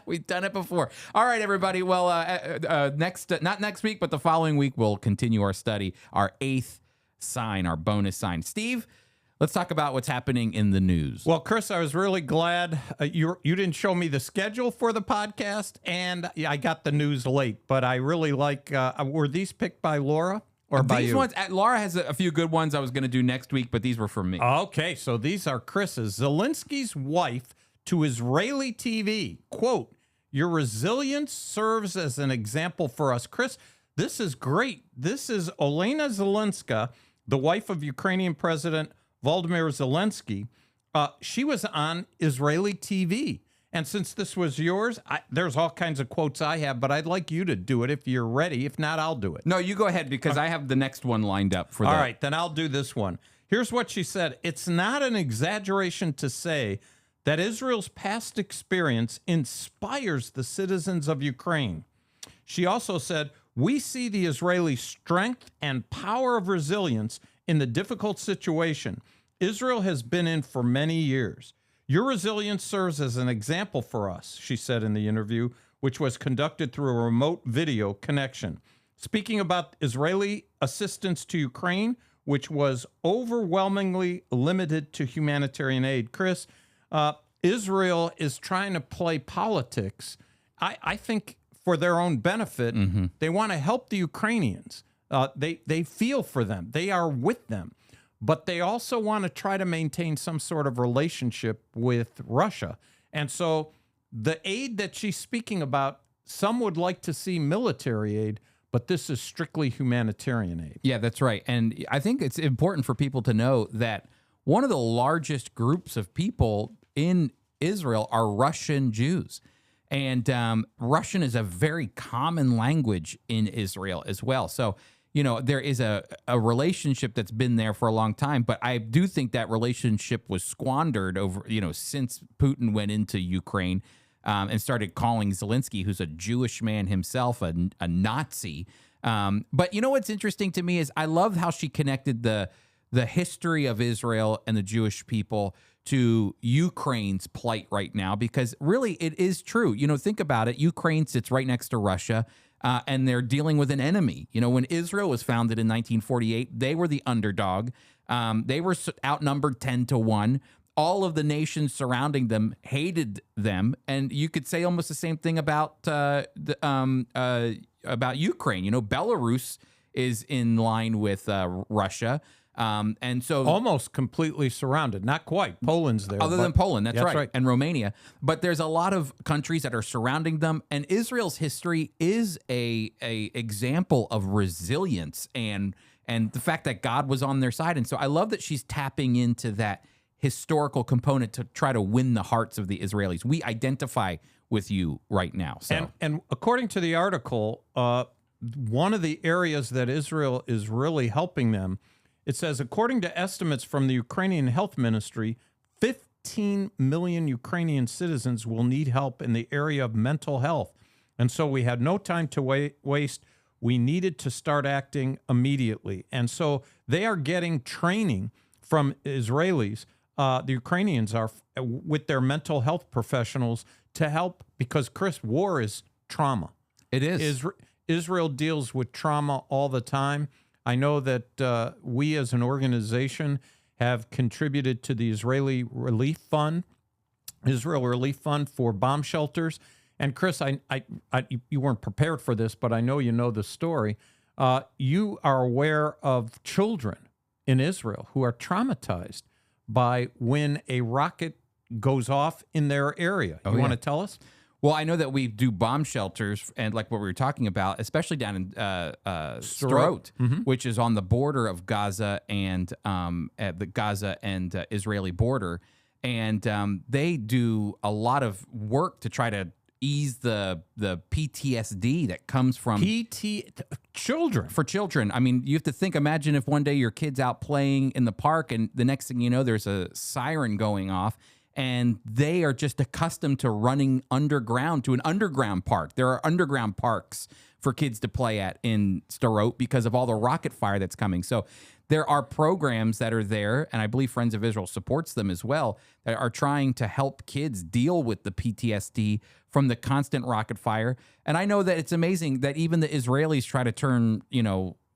We've done it before. All right, everybody. Well, not next week, but the following week, we'll continue our study, our 8th sign, our bonus sign. Steve, let's talk about what's happening in the news. Well, Chris, I was really glad you didn't show me the schedule for the podcast, and I got the news late. But I really like. Were these picked by Laura or by you? These ones, Laura has a few good ones I was going to do next week, but these were from me. Okay, so these are Chris's. Zelensky's wife to Israeli TV, quote, "Your resilience serves as an example for us." Chris, this is great. This is Olena Zelenska, the wife of Ukrainian President Volodymyr Zelensky. She was on Israeli TV. And since this was yours, there's all kinds of quotes I have, but I'd like you to do it if you're ready. If not, I'll do it. No, you go ahead because I have the next one lined up for All right, then I'll do this one. Here's what she said. "It's not an exaggeration to say that Israel's past experience inspires the citizens of Ukraine." She also said, "We see the Israeli strength and power of resilience in the difficult situation Israel has been in for many years. Your resilience serves as an example for us," she said in the interview, which was conducted through a remote video connection. Speaking about Israeli assistance to Ukraine, which was overwhelmingly limited to humanitarian aid. Chris, Israel is trying to play politics, I think, for their own benefit. Mm-hmm. They want to help the Ukrainians. They feel for them. They are with them. But they also want to try to maintain some sort of relationship with Russia. And so the aid that she's speaking about, some would like to see military aid, but this is strictly humanitarian aid. Yeah, that's right. And I think it's important for people to know that one of the largest groups of people in Israel are Russian Jews. And Russian is a very common language in Israel as well. So, there is a relationship that's been there for a long time, but I do think that relationship was squandered over, since Putin went into Ukraine and started calling Zelensky, who's a Jewish man himself, a Nazi. But what's interesting to me is I love how she connected the history of Israel and the Jewish people to Ukraine's plight right now, because really it is true. Think about it. Ukraine sits right next to Russia. And they're dealing with an enemy. When Israel was founded in 1948, they were the underdog. They were outnumbered 10-1. All of the nations surrounding them hated them, and you could say almost the same thing about Ukraine. Belarus is in line with Russia. And so almost completely surrounded, not quite. Poland's there. Other than Poland, that's right. And Romania. But there's a lot of countries that are surrounding them. And Israel's history is a example of resilience and the fact that God was on their side. And so I love that she's tapping into that historical component to try to win the hearts of the Israelis. We identify with you right now. So. And according to the article, one of the areas that Israel is really helping them, it says, according to estimates from the Ukrainian Health Ministry, 15 million Ukrainian citizens will need help in the area of mental health. And so we had no time to waste. We needed to start acting immediately. And so they are getting training from Israelis. The Ukrainians are with their mental health professionals to help, because, Chris, war is trauma. It is. Israel deals with trauma all the time. I know that we as an organization have contributed to the Israel Relief Fund for bomb shelters. And Chris, you weren't prepared for this, but I know you know the story. You are aware of children in Israel who are traumatized by when a rocket goes off in their area. You want to tell us? Well, I know that we do bomb shelters, and like what we were talking about, especially down in Sderot, which is on the border of Gaza and at the Gaza and Israeli border, and they do a lot of work to try to ease the PTSD that comes from children. For children. I mean, you have to imagine if one day your kid's out playing in the park, and the next thing you know, there's a siren going off. And they are just accustomed to running underground to an underground park. There are underground parks for kids to play at in Sderot because of all the rocket fire that's coming. So there are programs that are there, and I believe Friends of Israel supports them as well, that are trying to help kids deal with the PTSD from the constant rocket fire. And I know that it's amazing that even the Israelis try to turn,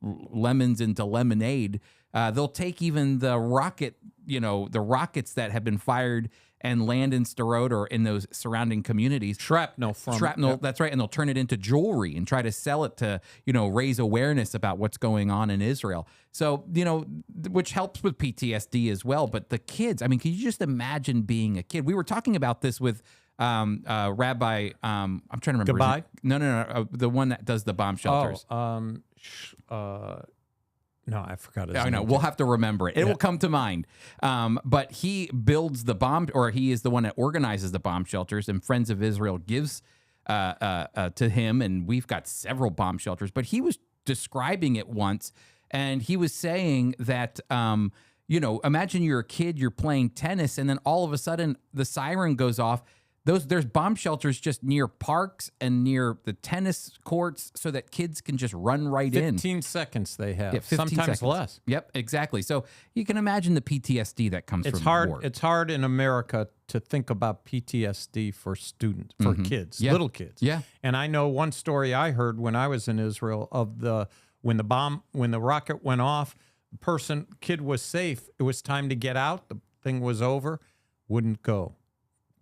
lemons into lemonade. They'll take even the rockets that have been fired and land in Sderot or in those surrounding communities. Shrapnel. Yep. That's right. And they'll turn it into jewelry and try to sell it to, raise awareness about what's going on in Israel. So, which helps with PTSD as well. But the kids, I mean, can you just imagine being a kid? We were talking about this with Rabbi, I'm trying to remember. Goodbye? No, the one that does the bomb shelters. No, I forgot his name. I know. We'll have to remember it. It will come to mind. But he builds the bomb, or he is the one that organizes the bomb shelters, and Friends of Israel gives to him, and we've got several bomb shelters. But he was describing it once, and he was saying that, imagine you're a kid, you're playing tennis, and then all of a sudden the siren goes off. There's bomb shelters just near parks and near the tennis courts so that kids can just run right 15 seconds they have. Yeah, 15 sometimes seconds. less. Yep, exactly. So you can imagine the PTSD that comes from war. It's hard in America to think about PTSD for students, for kids, little kids. Yeah. And I know one story I heard when I was in Israel of when the rocket went off, kid was safe. It was time to get out. The thing was over. Wouldn't go.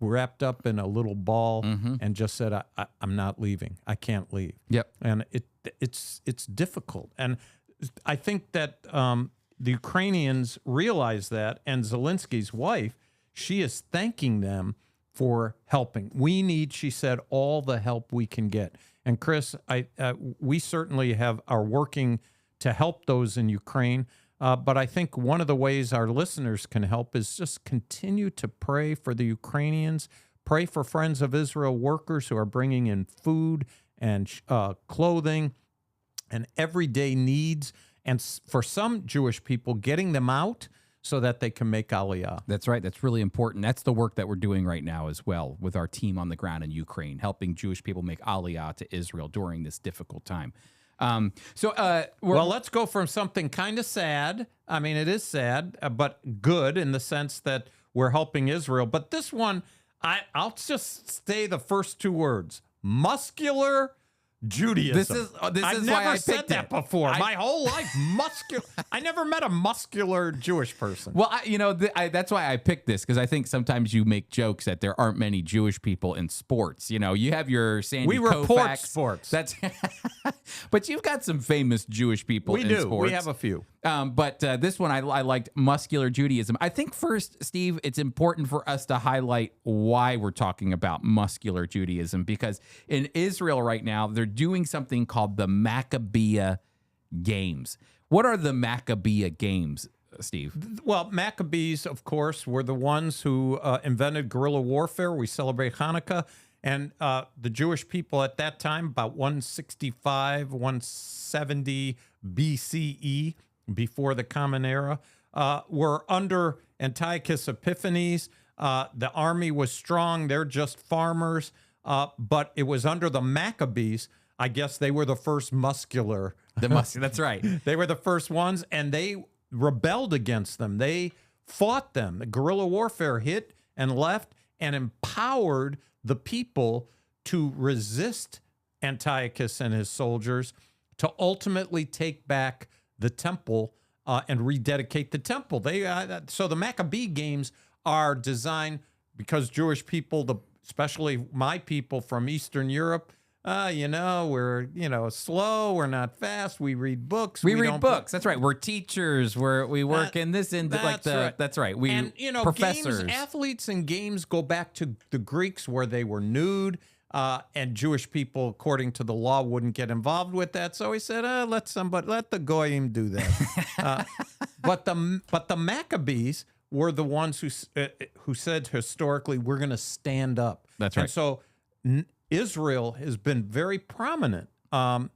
Wrapped up in a little ball and just said, I'm not leaving. I can't leave. Yep. And it's difficult. And I think that the Ukrainians realize that, and Zelensky's wife, she is thanking them for helping. We need, she said, all the help we can get. And Chris, we certainly are working to help those in Ukraine. But I think one of the ways our listeners can help is just continue to pray for the Ukrainians, Pray for Friends of Israel workers who are bringing in food and clothing and everyday needs. And for some Jewish people, getting them out so that they can make Aliyah. That's right. That's really important. That's the work that we're doing right now as well with our team on the ground in Ukraine, helping Jewish people make Aliyah to Israel during this difficult time. Well, let's go from something kind of sad. I mean, it is sad, but good in the sense that we're helping Israel. But this one, I'll just say the first two words: Muscular Judaism. I've never said that before. My whole life, muscular. I never met a muscular Jewish person. Well, that's why I picked this, because I think sometimes you make jokes that there aren't many Jewish people in sports. You know, you have your Sandy We report Koufax. sports. That's, but you've got some famous Jewish people in sports. We have a few. But this one, I liked Muscular Judaism. I think first, Steve, it's important for us to highlight why we're talking about Muscular Judaism, because in Israel right now, they're doing something called the Makaya Games. What are the Makaya Games, Steve? Well, Maccabees, of course, were the ones who invented guerrilla warfare. We celebrate Hanukkah. And the Jewish people at that time, about 165, 170 BCE, before the Common Era, were under Antiochus Epiphanes. The army was strong. They're just farmers. But it was under the Maccabees. I guess they were the first muscular. That's right. They were the first ones, and they rebelled against them. They fought them. The guerrilla warfare hit and left and empowered the people to resist Antiochus and his soldiers, to ultimately take back the temple and rededicate the temple. So the Maccabee Games are designed because Jewish people, especially my people from Eastern Europe, we're slow, we're not fast, we read books. We read books. That's right. We're teachers. We work in this end. That's right. Professors. Games, athletes and games go back to the Greeks, where they were nude. And Jewish people, according to the law, wouldn't get involved with that. So he said, let the goyim do that. But the Maccabees were the ones who said historically, we're going to stand up. That's right. And so Israel has been very prominent and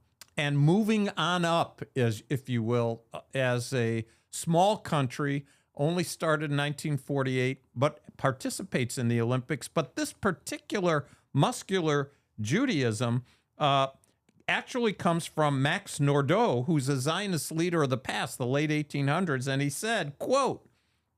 moving on up, if you will, as a small country. Only started in 1948, but participates in the Olympics. But this particular Muscular Judaism actually comes from Max Nordau, who's a Zionist leader of the past, the late 1800s, and he said, quote,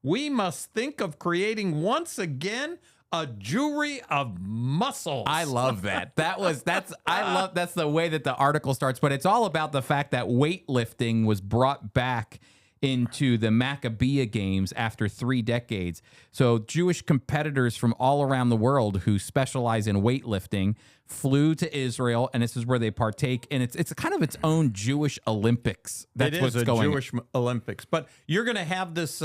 "We must think of creating once again a Jewry of muscles." I love that. That's the way that the article starts, but it's all about the fact that weightlifting was brought back into the Maccabea Games after 3 decades. So Jewish competitors from all around the world who specialize in weightlifting flew to Israel, and this is where they partake. And it's kind of its own Jewish Olympics. That's what's going. Jewish Olympics. But you're going to have this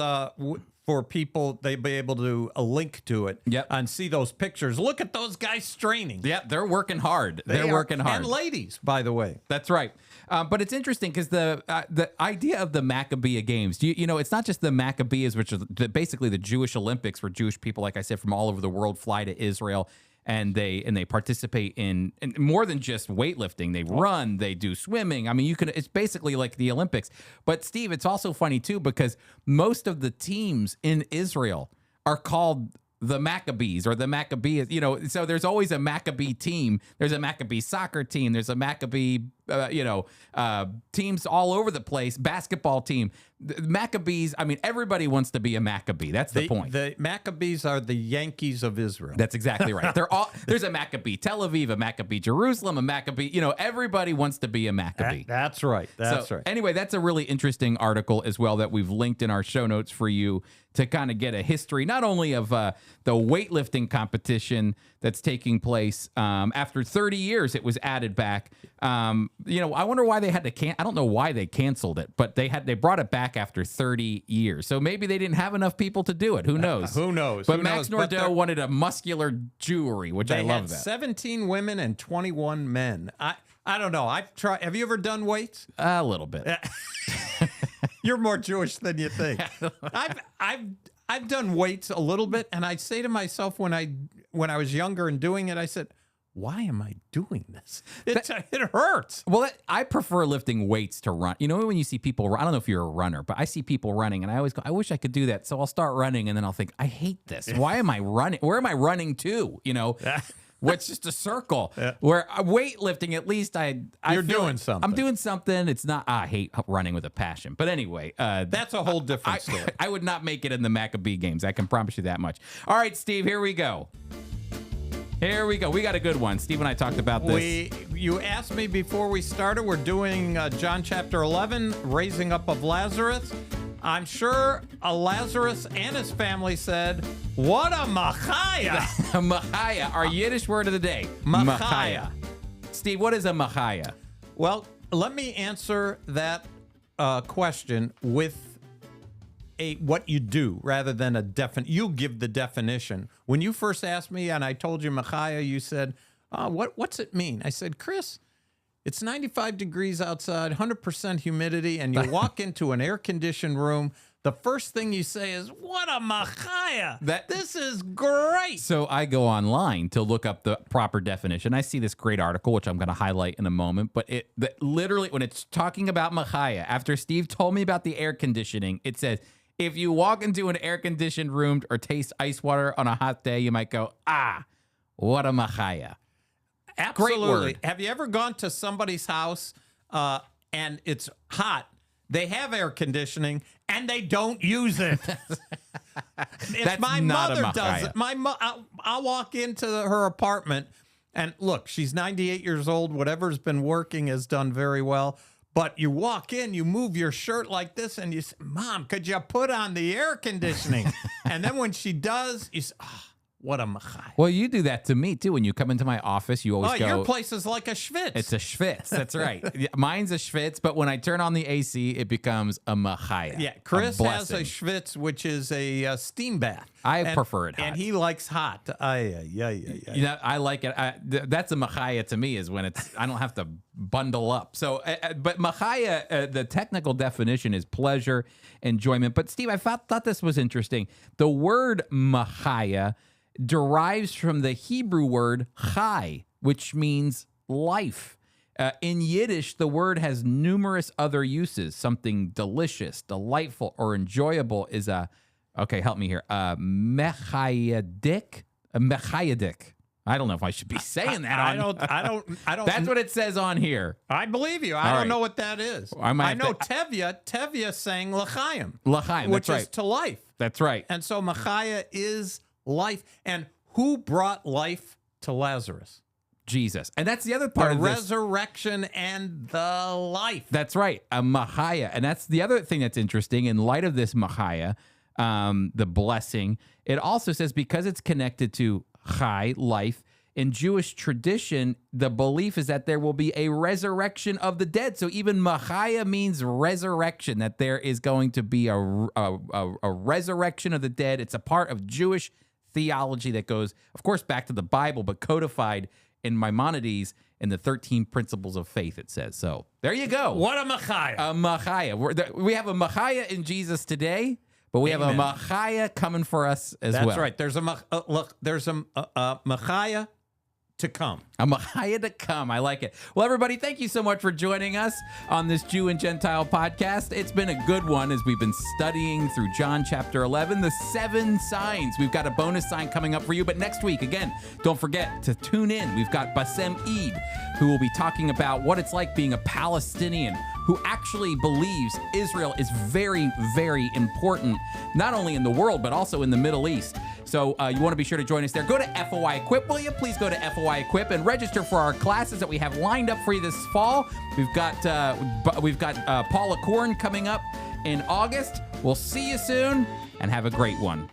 for people, they'll be able to link to it. Yep. And see those pictures. Look at those guys straining. Yeah, they're working hard. They're working hard. And ladies, by the way. That's right. But it's interesting because the idea of the Maccabea Games, it's not just the Maccabees, which are basically the Jewish Olympics, where Jewish people, like I said, from all over the world fly to Israel. And they participate in more than just weightlifting. They run, they do swimming. I mean, it's basically like the Olympics. But Steve, it's also funny too, because most of the teams in Israel are called the Maccabees or the Maccabees, so there's always a Maccabee team. There's a Maccabee soccer team. There's a Maccabee, teams all over the place, basketball team. The Maccabees, I mean, everybody wants to be a Maccabee. That's the point. The Maccabees are the Yankees of Israel. That's exactly right. There's a Maccabee Tel Aviv, a Maccabee Jerusalem, a Maccabee, everybody wants to be a Maccabee. That's right. That's right. Anyway, that's a really interesting article as well that we've linked in our show notes for you to kind of get a history, not only of the weightlifting competition that's taking place. After 30 years, it was added back. I wonder why they had to I don't know why they canceled it, but they brought it back after 30 years. So maybe they didn't have enough people to do it. Who knows? Who knows? But Max Nordau wanted a muscular Jewry, which I love that. 17 women and 21 men. I don't know. I've tried. Have you ever done weights? A little bit. You're more Jewish than you think. I've done weights a little bit, and I say to myself when I was younger and doing it, I said, why am I doing this? It hurts. Well, I prefer lifting weights to run. You know, when you see people run, I don't know if you're a runner, but I see people running, and I always go, I wish I could do that. So I'll start running, and then I'll think, I hate this. Why am I running? Where am I running to? You know, what's just a circle. Yeah. Where weightlifting, at least you're doing something. I'm doing something. It's not. I hate running with a passion. But anyway, that's a whole different story. I would not make it in the Maccabee games. I can promise you that much. All right, Steve, here we go. Here we go. We got a good one. Steve and I talked about this. You asked me before we started. We're doing John chapter 11, raising up of Lazarus. I'm sure Lazarus and his family said, what a mechaya. Mechaya, our Yiddish word of the day. Mechaya. Steve, what is a mechaya? Well, let me answer that question with what you do rather than a definite. You give the definition. When you first asked me and I told you mechaya, you said, what's it mean? I said, Chris, it's 95 degrees outside, 100% humidity, and you walk into an air-conditioned room. The first thing you say is, what a mechaya. This is great. So I go online to look up the proper definition. I see this great article, which I'm going to highlight in a moment. But literally, when it's talking about mechaya, after Steve told me about the air conditioning, it says, if you walk into an air-conditioned room or taste ice water on a hot day, you might go, what a mechaya. Absolutely. Great word. Have you ever gone to somebody's house and it's hot? They have air conditioning and they don't use it. That's my not mother a does it. I'll walk into her apartment and look, she's 98 years old. Whatever's been working has done very well. But you walk in, you move your shirt like this, and you say, Mom, could you put on the air conditioning? And then when she does, you say, what a mechaya. Well, you do that to me, too. When you come into my office, you always go... your place is like a schwitz. It's a schwitz. That's right. Mine's a schwitz, but when I turn on the AC, it becomes a mechaya. Yeah, Chris has a schwitz, which is a steam bath. I prefer it hot. And he likes hot. You know, I like it. That's a mechaya to me, is when I don't have to bundle up. So, but mechaya, the technical definition is pleasure, enjoyment. But Steve, I thought this was interesting. The word mechaya derives from the Hebrew word chai, which means life. In Yiddish, the word has numerous other uses. Something delicious, delightful, or enjoyable is okay, help me here. Mechayedik. I don't know if I should be saying that. I don't. That's what it says on here. I believe you. I don't know what that is. I know Tevye sang l'chaim. L'chaim, which that's right. is to life. That's right. And so mechaya is life. And who brought life to Lazarus? Jesus. And that's the other part of the this. resurrection and the life. That's right. A mechaya. And that's the other thing that's interesting. In light of this mechaya, the blessing, it also says because it's connected to chai, life, in Jewish tradition, the belief is that there will be a resurrection of the dead. So even mechaya means resurrection, that there is going to be a resurrection of the dead. It's a part of Jewish theology that goes, of course, back to the Bible, but codified in Maimonides in the 13 principles of faith, it says. So there you go. What a mechaya. A mechaya. We have a mechaya in Jesus today, but we Amen. have a mechaya coming for us as well. That's right. There's a mechaya to come. A mechaya to come. I like it. Well, everybody, thank you so much for joining us on this Jew and Gentile podcast. It's been a good one as we've been studying through John chapter 11, the 7 signs. We've got a bonus sign coming up for you, but next week, again, don't forget to tune in. We've got Bassem Eid, who will be talking about what it's like being a Palestinian who actually believes Israel is very, very important, not only in the world, but also in the Middle East. So you want to be sure to join us there. Go to FOI Equip, will you? Please go to FOI Equip and register for our classes that we have lined up for you this fall. We've got Paula Koren coming up in August. We'll see you soon, and have a great one.